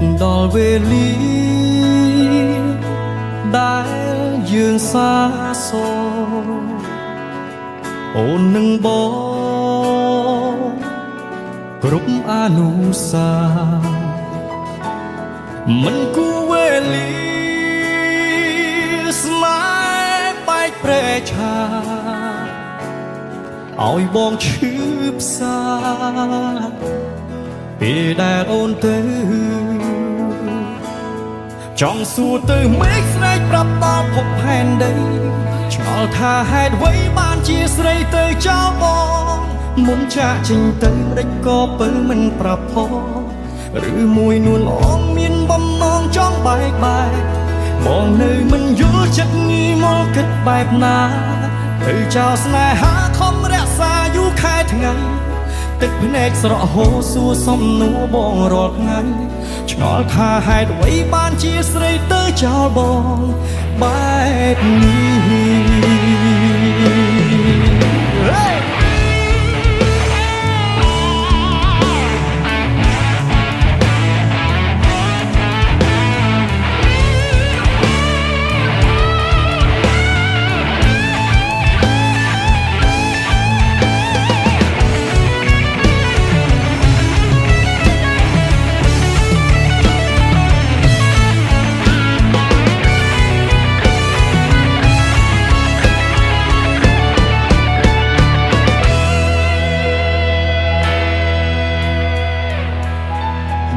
กដល់វេលាដែលយើងសាសូអូននឹងបងគ្រប់អនុសាមិនគួរវេលាស្នេហ៍បែកព្រែកឆាឲ្យបងឈឺផ្សាពេលដែលអូនទៅចង់សួរទៅមេឃស្រីប្រាប់ដល់ភពផែនដីឆ្ងល់ថាហេតុអ្វីបានជាស្រីទៅចោលបងមុនចាក់ចេញទៅម្ដេចក៏ពើមិនប្រាប់ផងឬមួយនួនអងមានបំណងចង់បែកបងនៅមិនយល់ចិត្តងីមកគិតបែបណាទៅចោលស្នេហាខំរក្សាយូរខែថ្ងៃទឹកភ្នែកស្រក់ហូរសួរសំណួរបងរាល់ថ្ងៃឆ្ងល់ថាហេតុអ្វីបានជាស្រីទៅចោលបងបែបនេះ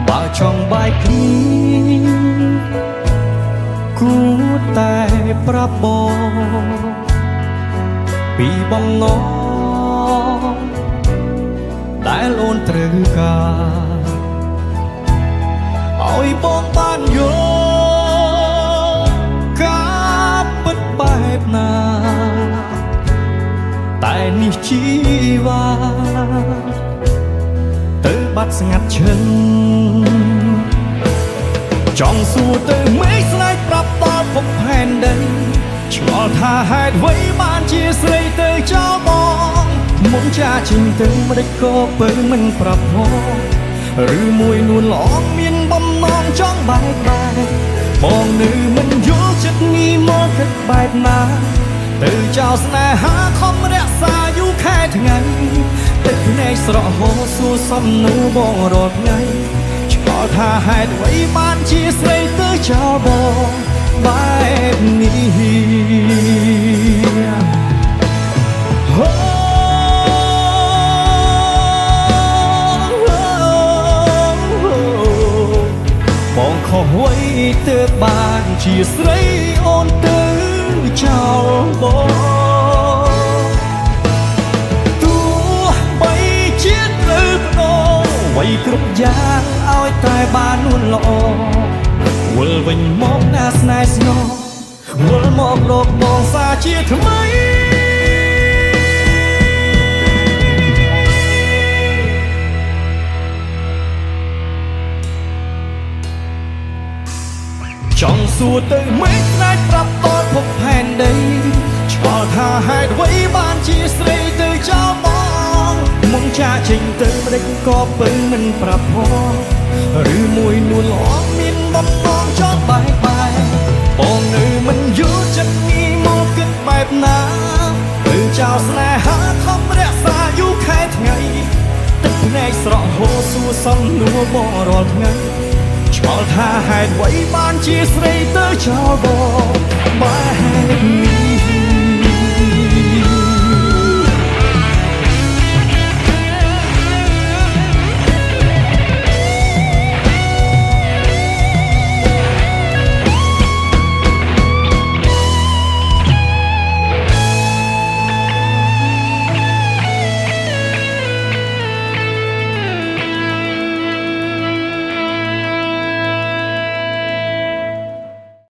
បើចង់បែកគ្នាគួរតែប្រាប់បងពីបំណងដែលអូនត្រូវការឲ្យបងបានយល់ការពិតបែបណាតែនេះជីវ៉ាទៅបាត់ស្ងាត់ឈឹងចង់សួរទៅមេឃស្នេហ៍ប្រាប់ដល់ភពផែនដីឆ្ងល់ថាហេតុអ្វីបានជាស្រីទៅចោលបងមុនចាចេញទៅម្ដេចក៏ពើមិនប្រាប់ផងឬមួយនួនល្អមានបំណងចង់បែកបងនៅមិនយល់ចិត្តងីមកគិតបែបណាទៅចោលស្នេហាខំរក្សាយូរខែថ្ងៃទឹកភ្នែកស្រក់ហូរសួរសំណួរបងរាល់ថ្ងៃឆ្ងល់ថាហេតុអ្វីបានជាស្រីទៅចោលបងបែបនេះបងខុសអ្វីទើបបានជាស្រីអូនទៅចោលបងអ្វីគ្រប់យ៉ាងឲ្យតែបាននួនល្អវិលវិញមកណាស្នេហ៍ស្នងវិលមកលោកបងសាជាថ្មីចង់សួរទៅមេឃស្នេហ៍ប្រាប់តភពផែនដីឆ្ងល់ថាហេតុអ្វីបានជាស្រីទៅចោលបងមុនចាចេញទៅម្ដេចក៏ពើមិនប្រាប់ផងឬមួយនួនល្អមានបំណងចង់បែកបងនៅមិនយល់ចិត្តងីមកគិតបែបណាទៅចោលស្នេហាខំរក្សាយូរខែថ្ងៃទឹកភ្នែកស្រក់ហូរសួរសំណួរបងរាល់ថ្ងៃឆ្ងល់ថាហេតុអ្វីបានជាស្រីទៅចោលបងបែបនេះ